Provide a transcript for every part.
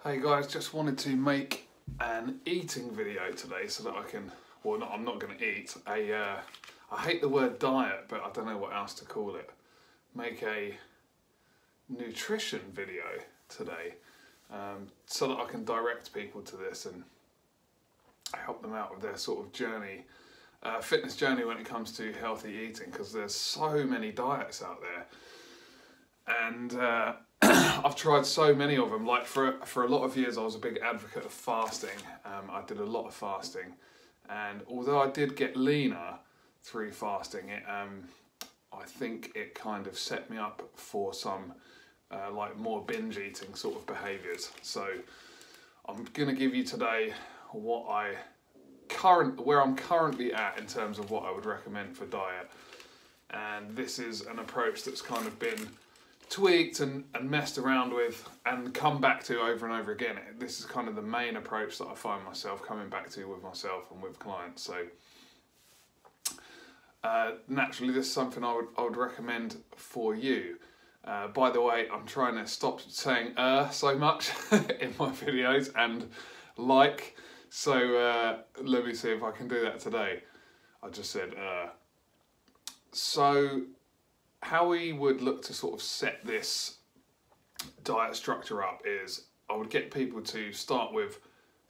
Hey guys, just wanted to make an eating video today so that I can, well I'm not going to eat, I hate the word diet, but I don't know what else to call it. Make a nutrition video today so that I can direct people to this and help them out with their sort of journey, fitness journey when it comes to healthy eating, because there's so many diets out there. And I've tried so many of them. Like for a lot of years I was a big advocate of fasting. I did a lot of fasting, and although I did get leaner through fasting, I think it kind of set me up for some like more binge eating sort of behaviours. So I'm going to give you today where I'm currently at in terms of what I would recommend for diet. And this is an approach that's kind of been tweaked and messed around with and come back to over and over again. This is kind of the main approach that I find myself coming back to with myself and with clients. So naturally this is something I would recommend for you. By the way, I'm trying to stop saying so much in my videos and so let me see if I can do that today. I just said So how we would look to sort of set this diet structure up is I would get people to start with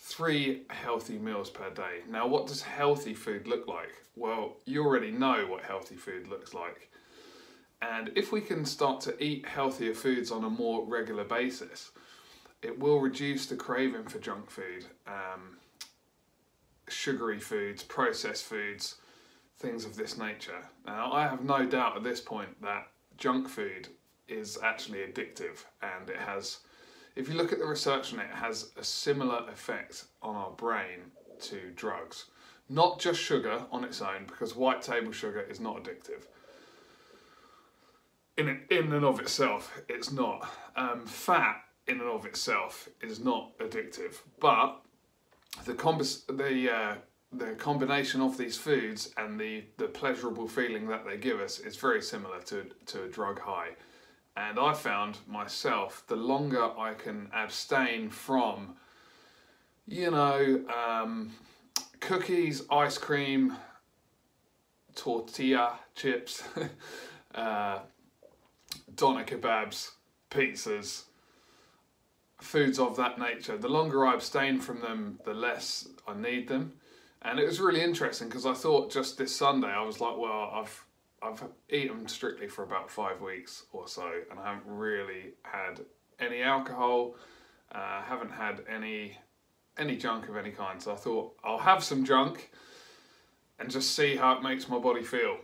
3 healthy meals per day. Now, what does healthy food look like? Well, you already know what healthy food looks like. And if we can start to eat healthier foods on a more regular basis, it will reduce the craving for junk food, sugary foods, processed foods, things of this nature. Now, I have no doubt at this point that junk food is actually addictive, and it has, if you look at the research on it, it has a similar effect on our brain to drugs. Not just sugar on its own, because white table sugar is not addictive. In and of itself, it's not. Fat in and of itself is not addictive, but the combination of these foods and the pleasurable feeling that they give us is very similar to a drug high. And I found myself, the longer I can abstain from, you know, cookies, ice cream, tortilla chips, doner kebabs, pizzas, foods of that nature, the longer I abstain from them, the less I need them. And it was really interesting because I thought just this Sunday, I was like, well, I've eaten strictly for about 5 weeks or so, and I haven't really had any alcohol, haven't had any junk of any kind. So I thought I'll have some junk and just see how it makes my body feel.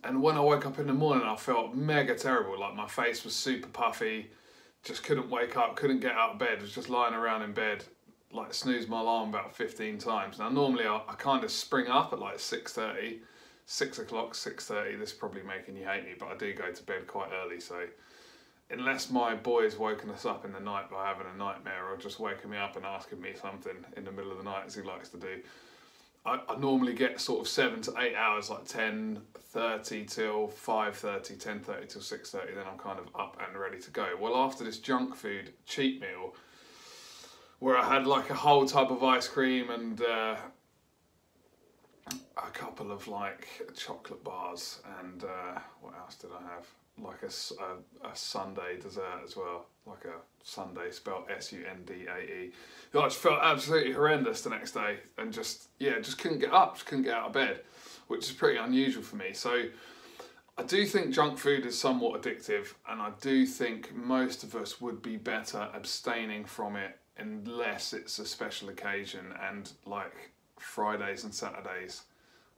And when I woke up in the morning, I felt mega terrible. Like my face was super puffy, just couldn't wake up, couldn't get out of bed, was just lying around in bed, like snoozed my alarm about 15 times. Now normally I kind of spring up at like 6:30, 6 o'clock, 6:30. This is probably making you hate me, but I do go to bed quite early. So unless my boy's woken us up in the night by having a nightmare or just waking me up and asking me something in the middle of the night, as he likes to do, I normally get sort of 7 to 8 hours, like 10:30 till 5:30, 10:30 till 6:30, then I'm kind of up and ready to go. Well, after this junk food cheat meal, where I had like a whole tub of ice cream and a couple of like chocolate bars and what else did I have? Like a sundae dessert as well, like a sundae spelled S-U-N-D-A-E. I just felt absolutely horrendous the next day and just couldn't get up, just couldn't get out of bed, which is pretty unusual for me. So I do think junk food is somewhat addictive, and I do think most of us would be better abstaining from it unless it's a special occasion, and like Fridays and Saturdays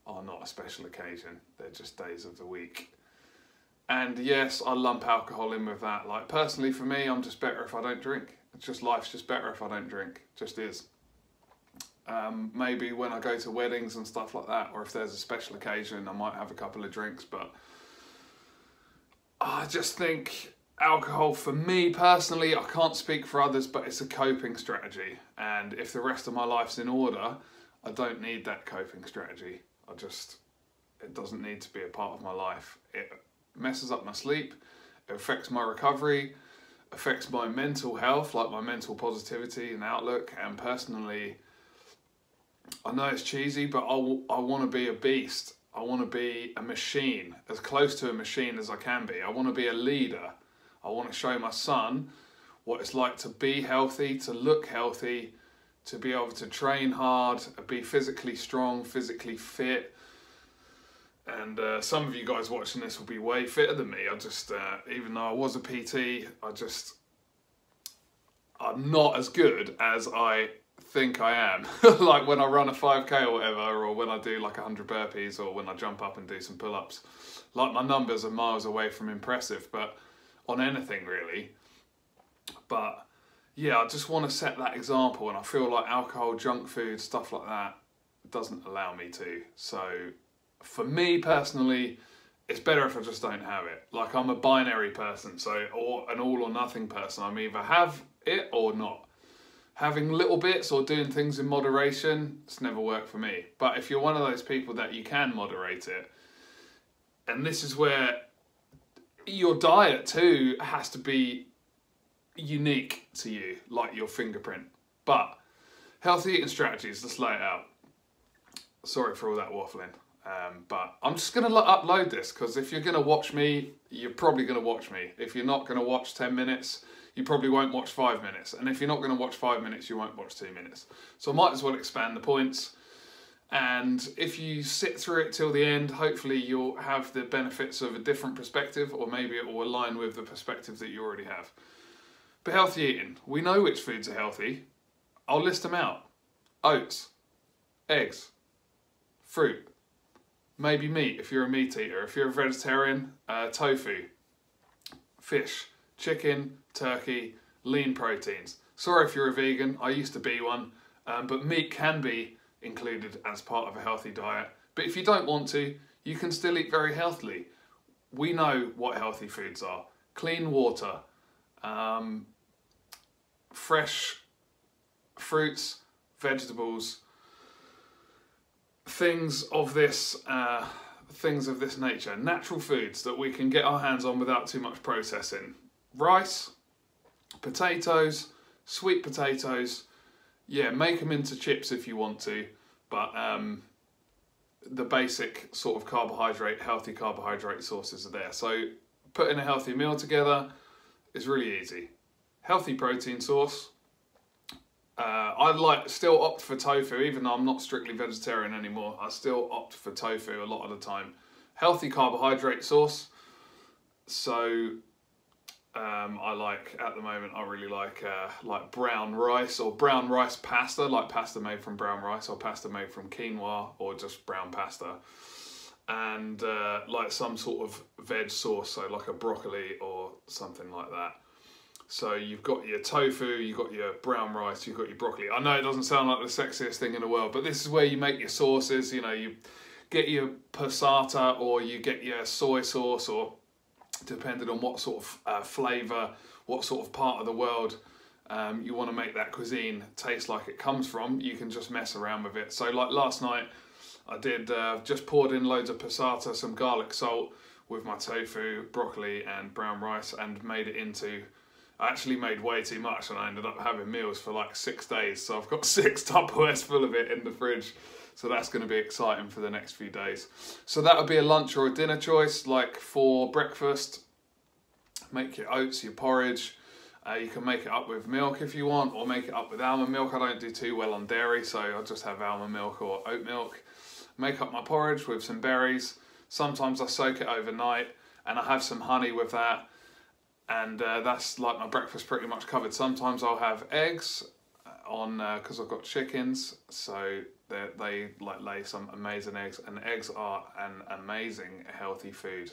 are not a special occasion, they're just days of the week. And yes, I lump alcohol in with that. Like personally for me, I'm just better if I don't drink. It's just, life's just better if I don't drink, just is. Maybe when I go to weddings and stuff like that, or if there's a special occasion, I might have a couple of drinks, but I just think alcohol, for me personally, I can't speak for others, but it's a coping strategy. And if the rest of my life's in order, I don't need that coping strategy. It doesn't need to be a part of my life. It messes up my sleep, it affects my recovery, affects my mental health, like my mental positivity and outlook. And personally, I know it's cheesy, but I want to be a beast. I want to be a machine, as close to a machine as I can be. I want to be a leader. I want to show my son what it's like to be healthy, to look healthy, to be able to train hard, be physically strong, physically fit. And some of you guys watching this will be way fitter than me. I just, even though I was a PT, I'm not as good as I think I am. Like when I run a 5K or whatever, or when I do like 100 burpees, or when I jump up and do some pull-ups. Like my numbers are miles away from impressive, but on anything really. But yeah, I just want to set that example, and I feel like alcohol, junk food, stuff like that doesn't allow me to. So for me personally, it's better if I just don't have it. Like I'm a binary person, so, or an all or nothing person. I'm either have it or not. Having little bits or doing things in moderation, it's never worked for me. But if you're one of those people that you can moderate it, and this is where your diet too has to be unique to you, like your fingerprint. But healthy eating strategies, let's lay it out. Sorry for all that waffling. But I'm just going to upload this, because if you're going to watch me, you're probably going to watch me. If you're not going to watch 10 minutes, you probably won't watch 5 minutes. And if you're not going to watch 5 minutes, you won't watch 2 minutes. So I might as well expand the points. And if you sit through it till the end, hopefully you'll have the benefits of a different perspective, or maybe it will align with the perspective that you already have. But healthy eating, we know which foods are healthy. I'll list them out. Oats, eggs, fruit, maybe meat if you're a meat eater. If you're a vegetarian, tofu, fish, chicken, turkey, lean proteins. Sorry if you're a vegan, I used to be one, but meat can be included as part of a healthy diet. But if you don't want to, you can still eat very healthily. We know what healthy foods are. Clean water, fresh fruits, vegetables, things of this nature, natural foods that we can get our hands on without too much processing. Rice, potatoes, sweet potatoes, yeah, make them into chips if you want to, but the basic sort of carbohydrate, healthy carbohydrate sources are there. So putting a healthy meal together is really easy. Healthy protein source. I still opt for tofu, even though I'm not strictly vegetarian anymore. I still opt for tofu a lot of the time. Healthy carbohydrate source. So I like, at the moment, I really like brown rice, or brown rice pasta, like pasta made from brown rice, or pasta made from quinoa, or just brown pasta. And like some sort of veg sauce, so like a broccoli or something like that. So you've got your tofu, you've got your brown rice, you've got your broccoli. I know it doesn't sound like the sexiest thing in the world, but this is where you make your sauces. You know, you get your passata, or you get your soy sauce, or depending on what sort of flavour, what sort of part of the world you want to make that cuisine taste like it comes from, you can just mess around with it. So like last night, I did just poured in loads of passata, some garlic salt with my tofu, broccoli and brown rice, and made it into... I actually made way too much, and I ended up having meals for like 6 days. So I've got 6 Tupperwares full of it in the fridge. So that's going to be exciting for the next few days. So that would be a lunch or a dinner choice. Like for breakfast, make your oats, your porridge. You can make it up with milk if you want, or make it up with almond milk. I don't do too well on dairy, so I'll just have almond milk or oat milk. Make up my porridge with some berries. Sometimes I soak it overnight, and I have some honey with that. And that's like my breakfast pretty much covered. Sometimes I'll have eggs on, because I've got chickens, so they like lay some amazing eggs, and eggs are an amazing healthy food.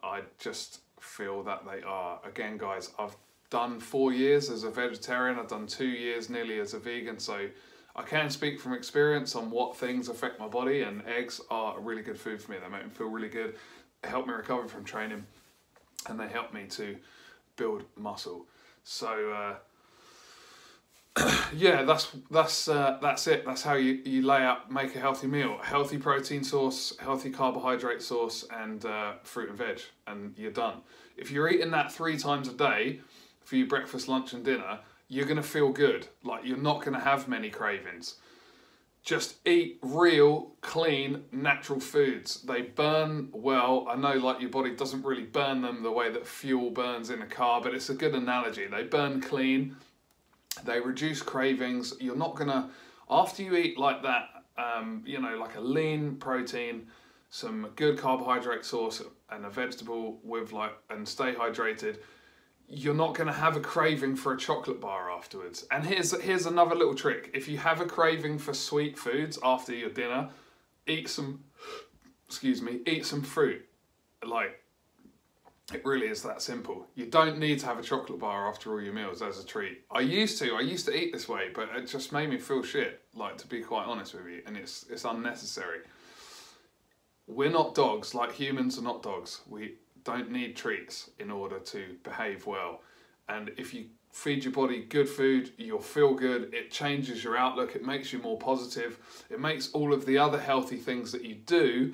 I just feel that they are. Again, guys, I've done 4 years as a vegetarian. I've done 2 years nearly as a vegan, so I can speak from experience on what things affect my body, and eggs are a really good food for me. They make me feel really good. They help me recover from training, and they help me to build muscle. So yeah, that's it. That's how you lay out, make a healthy meal: healthy protein source, healthy carbohydrate source, and fruit and veg, and you're done. If you're eating that 3 times a day for your breakfast, lunch and dinner, you're going to feel good. Like, you're not going to have many cravings. Just eat real, clean, natural foods. They burn well. I know, like, your body doesn't really burn them the way that fuel burns in a car, but it's a good analogy. They burn clean. They reduce cravings. You're not going to, after you eat like that, you know, like a lean protein, some good carbohydrate source and a vegetable with and stay hydrated, you're not going to have a craving for a chocolate bar afterwards. And here's another little trick. If you have a craving for sweet foods after your dinner, eat some fruit. Like, it really is that simple. You don't need to have a chocolate bar after all your meals as a treat. I used to eat this way, but it just made me feel shit, like, to be quite honest with you, and it's unnecessary. We're not dogs. Like, humans are not dogs. We don't need treats in order to behave well. And if you feed your body good food, you'll feel good. It changes your outlook. It makes you more positive. It makes all of the other healthy things that you do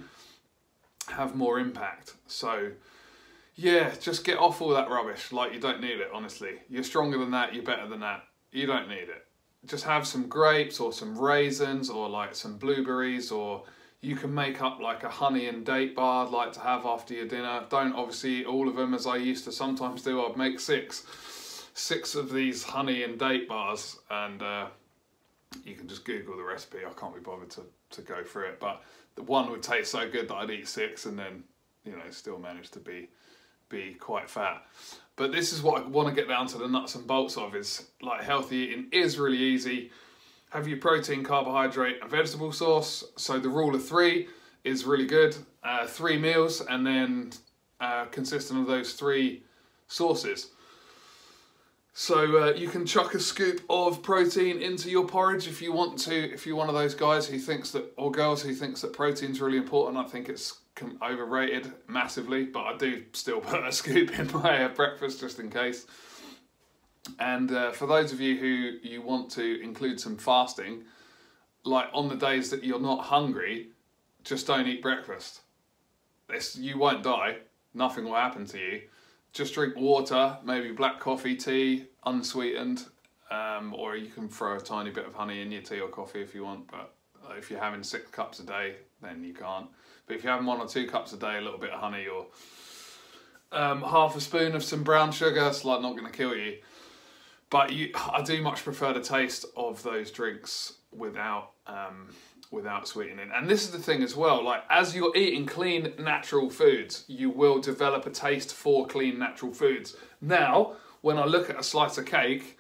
have more impact. So yeah, just get off all that rubbish. Like, you don't need it, honestly. You're stronger than that. You're better than that. You don't need it. Just have some grapes or some raisins or like some blueberries, or you can make up like a honey and date bar I'd like to have after your dinner. Don't obviously eat all of them as I used to sometimes do. I'd make six of these honey and date bars, and you can just Google the recipe. I can't be bothered to go through it, but the one would taste so good that I'd eat 6 and then, you know, still manage to be quite fat. But this is what I want to get down to the nuts and bolts of, is like, healthy eating is really easy. Have your protein, carbohydrate and vegetable source. So the rule of 3 is really good. 3 meals, and then consistent of those 3 sources. So you can chuck a scoop of protein into your porridge if you want to. If you're one of those guys who thinks that, or girls who thinks that protein's really important, I think it's overrated massively, but I do still put a scoop in my breakfast just in case. And for those of you who you want to include some fasting, like on the days that you're not hungry, just don't eat breakfast. You won't die, nothing will happen to you. Just drink water, maybe black coffee, tea, unsweetened, or you can throw a tiny bit of honey in your tea or coffee if you want, but if you're having 6 cups a day, then you can't. But if you're having 1 or 2 cups a day, a little bit of honey, or half a spoon of some brown sugar, it's like not going to kill you. But I do much prefer the taste of those drinks without sweetening. And this is the thing as well, like, as you're eating clean, natural foods, you will develop a taste for clean, natural foods. Now, when I look at a slice of cake,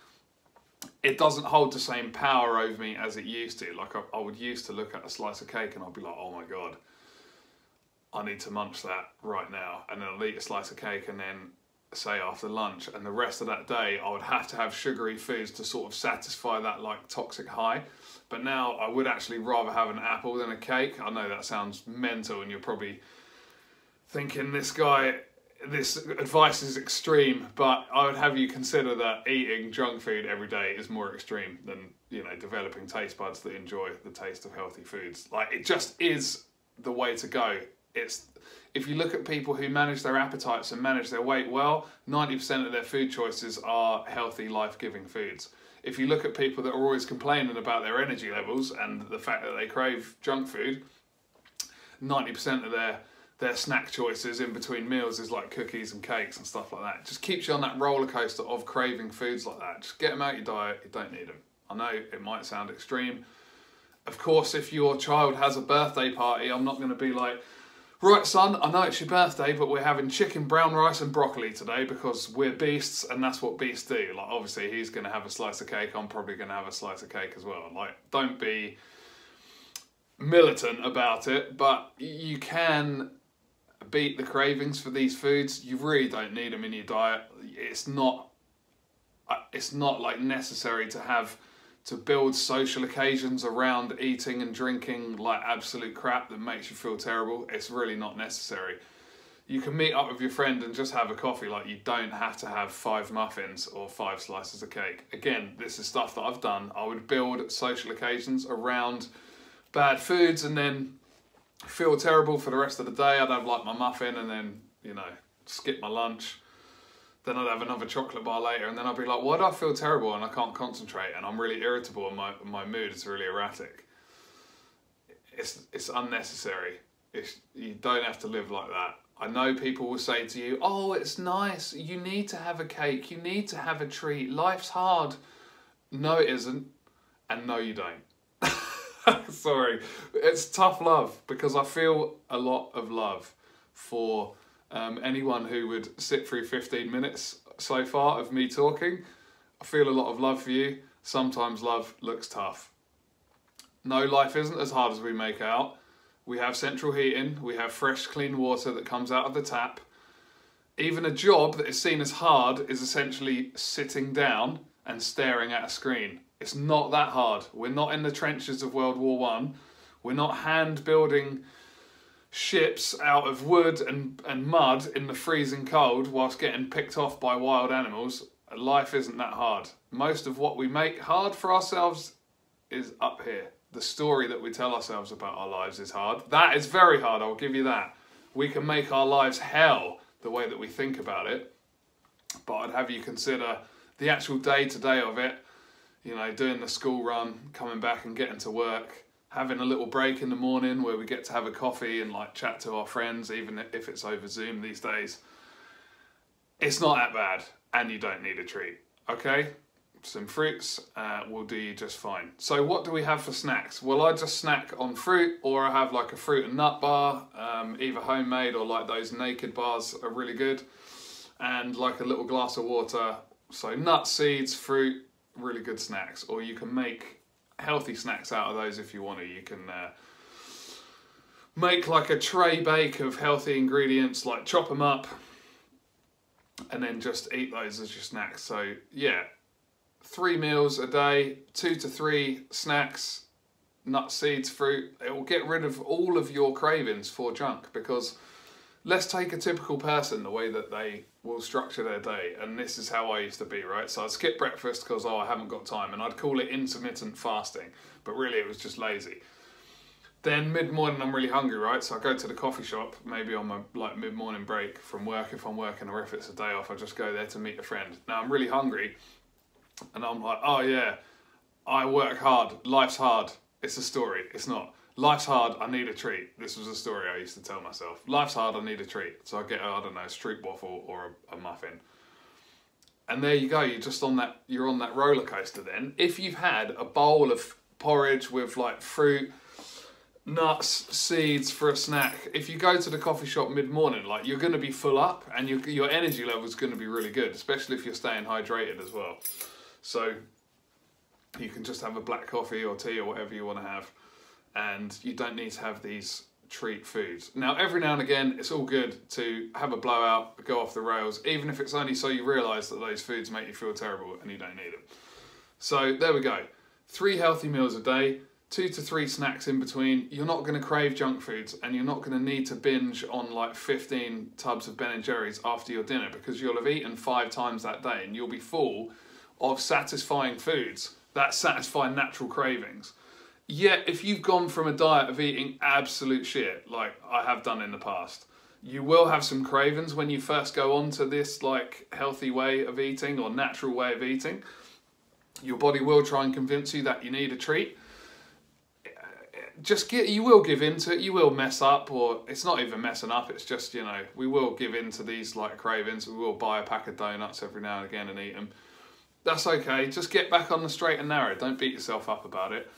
it doesn't hold the same power over me as it used to. Like, I would used to look at a slice of cake and I'd be like, oh my God, I need to munch that right now. And then I'll eat a slice of cake, and then say after lunch, and the rest of that day I would have to have sugary foods to sort of satisfy that like toxic high. But now I would actually rather have an apple than a cake. I know that sounds mental, and you're probably thinking this advice is extreme, but I would have you consider that eating junk food every day is more extreme than, you know, developing taste buds that enjoy the taste of healthy foods. Like, it just is the way to go. If you look at people who manage their appetites and manage their weight well, 90% of their food choices are healthy, life-giving foods. If you look at people that are always complaining about their energy levels and the fact that they crave junk food, 90% of their snack choices in between meals is like cookies and cakes and stuff like that. It just keeps you on that roller coaster of craving foods like that. Just get them out of your diet. You don't need them. I know it might sound extreme. Of course, if your child has a birthday party, I'm not going to be like, right, son, I know it's your birthday, but we're having chicken, brown rice and broccoli today because we're beasts and that's what beasts do. Like, obviously, he's going to have a slice of cake. I'm probably going to have a slice of cake as well. Like, don't be militant about it, but you can beat the cravings for these foods. You really don't need them in your diet. It's not like necessary to build social occasions around eating and drinking like absolute crap that makes you feel terrible. It's really not necessary. You can meet up with your friend and just have a coffee. Like, you don't have to have 5 muffins or 5 slices of cake. Again, this is stuff that I've done. I would build social occasions around bad foods and then feel terrible for the rest of the day. I'd have like my muffin and then, you know, skip my lunch, then I'd have another chocolate bar later, and then I'd be like, why do I feel terrible and I can't concentrate and I'm really irritable and my mood is really erratic? It's unnecessary. You don't have to live like that. I know people will say to you, oh, it's nice, you need to have a cake, you need to have a treat, life's hard. No, it isn't, and no, you don't. Sorry, it's tough love, because I feel a lot of love for anyone who would sit through 15 minutes so far of me talking. I feel a lot of love for you. Sometimes love looks tough. No, life isn't as hard as we make out. We have central heating, we have fresh, clean water that comes out of the tap. Even a job that is seen as hard is essentially sitting down and staring at a screen. It's not that hard. We're not in the trenches of World War I. We're not hand building ships out of wood and mud in the freezing cold whilst getting picked off by wild animals. Life isn't that hard. Most of what we make hard for ourselves is up here. The story that we tell ourselves about our lives is hard. That is very hard, I'll give you that. We can make our lives hell the way that we think about it. But I'd have you consider the actual day-to-day of it. You know, doing the school run, coming back and getting to work, having a little break in the morning where we get to have a coffee and like chat to our friends, even if it's over Zoom these days. It's not that bad, and you don't need a treat, okay? Some fruits will do you just fine. So what do we have for snacks? Well, I just snack on fruit, or I have like a fruit and nut bar, either homemade or like those naked bars are really good, and like a little glass of water. So nuts, seeds, fruit, really good snacks. Or you can make healthy snacks out of those if you want to. You can make like a tray bake of healthy ingredients, like chop them up and then just eat those as your snacks. So yeah, 3 meals a day, 2 to 3 snacks, nuts, seeds, fruit. It will get rid of all of your cravings for junk, because let's take a typical person, the way that they will structure their day, and this is how I used to be, right? So I'd skip breakfast because, oh, I haven't got time, and I'd call it intermittent fasting, but really it was just lazy. Then mid-morning I'm really hungry, right? So I go to the coffee shop, maybe on my like mid-morning break from work if I'm working, or if it's a day off, I just go there to meet a friend. Now I'm really hungry, and I'm like, oh yeah, I work hard, life's hard. It's a story, it's not. Life's hard, I need a treat. This was a story I used to tell myself. Life's hard, I need a treat. So I get, I don't know, a street waffle or a muffin. And there you go, you're on that roller coaster then. If you've had a bowl of porridge with like fruit, nuts, seeds for a snack, if you go to the coffee shop mid-morning, like you're going to be full up, and your energy level is going to be really good, especially if you're staying hydrated as well. So you can just have a black coffee or tea or whatever you want to have, and you don't need to have these treat foods. Now, every now and again, it's all good to have a blowout, go off the rails, even if it's only so you realise that those foods make you feel terrible and you don't need them. So there we go. 3 healthy meals a day, 2 to 3 snacks in between. You're not going to crave junk foods, and you're not going to need to binge on like 15 tubs of Ben & Jerry's after your dinner, because you'll have eaten 5 times that day and you'll be full of satisfying foods that satisfy natural cravings. Yet, if you've gone from a diet of eating absolute shit, like I have done in the past, you will have some cravings when you first go on to this like healthy way of eating or natural way of eating. Your body will try and convince you that you need a treat. You will give into it, you will mess up, or it's not even messing up, it's just, you know, we will give in to these like cravings. We will buy a pack of donuts every now and again and eat them. That's okay, just get back on the straight and narrow, don't beat yourself up about it.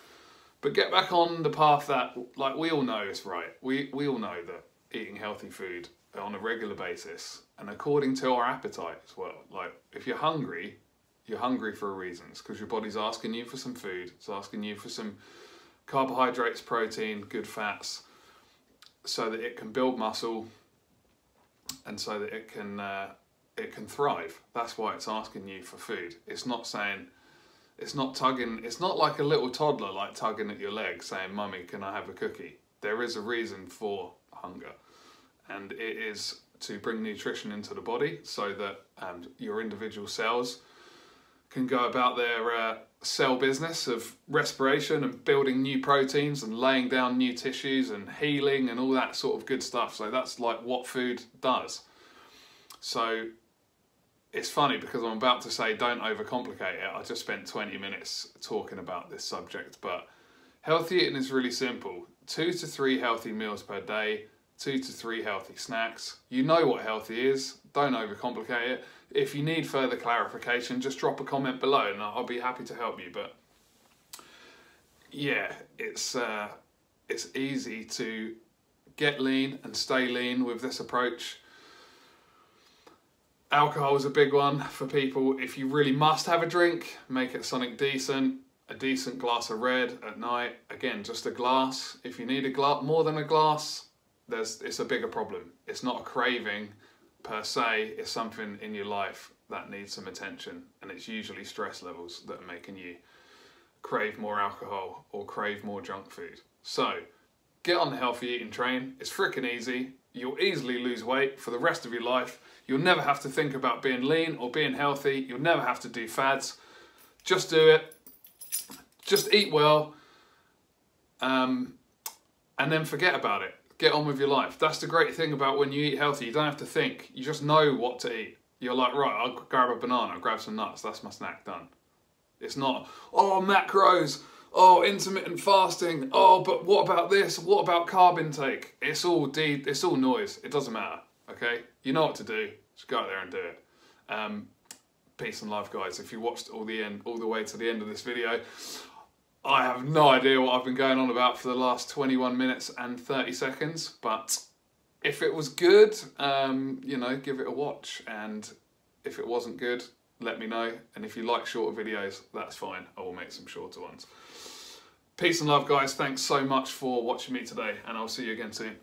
But get back on the path that, like, we all know is right. We all know that eating healthy food on a regular basis, and according to our appetite as well. Like, if you're hungry for a reason. It's because your body's asking you for some food. It's asking you for some carbohydrates, protein, good fats, so that it can build muscle and so that it can thrive. That's why it's asking you for food. It's not saying, it's not like a little toddler like tugging at your leg saying, "Mummy, can I have a cookie?" There is a reason for hunger, and it is to bring nutrition into the body so that your individual cells can go about their cell business of respiration and building new proteins and laying down new tissues and healing and all that sort of good stuff. So that's like what food does. So it's funny because I'm about to say don't overcomplicate it. I just spent 20 minutes talking about this subject, but healthy eating is really simple. 2 to 3 healthy meals per day, 2 to 3 healthy snacks. You know what healthy is, don't overcomplicate it. If you need further clarification, just drop a comment below and I'll be happy to help you. But yeah, it's easy to get lean and stay lean with this approach. Alcohol is a big one for people. If you really must have a drink, make it something decent. A decent glass of red at night. Again, just a glass. If you need a glass, more than a glass, it's a bigger problem. It's not a craving per se, it's something in your life that needs some attention, and it's usually stress levels that are making you crave more alcohol or crave more junk food. So get on the healthy eating train. It's freaking easy. You'll easily lose weight for the rest of your life. You'll never have to think about being lean or being healthy. You'll never have to do fads. Just do it. Just eat well, and then forget about it. Get on with your life. That's the great thing about when you eat healthy. You don't have to think. You just know what to eat. You're like, right, I'll grab a banana, I'll grab some nuts. That's my snack, done. It's not, oh, macros, oh, intermittent fasting, oh, but what about this? What about carb intake? It's all noise. It doesn't matter, okay? You know what to do. Just go out there and do it. Peace and love, guys. If you watched all the way to the end of this video, I have no idea what I've been going on about for the last 21 minutes and 30 seconds, but if it was good, you know, give it a watch, and if it wasn't good, let me know, and if you like shorter videos, that's fine. I will make some shorter ones. Peace and love, guys. Thanks so much for watching me today, and I'll see you again soon.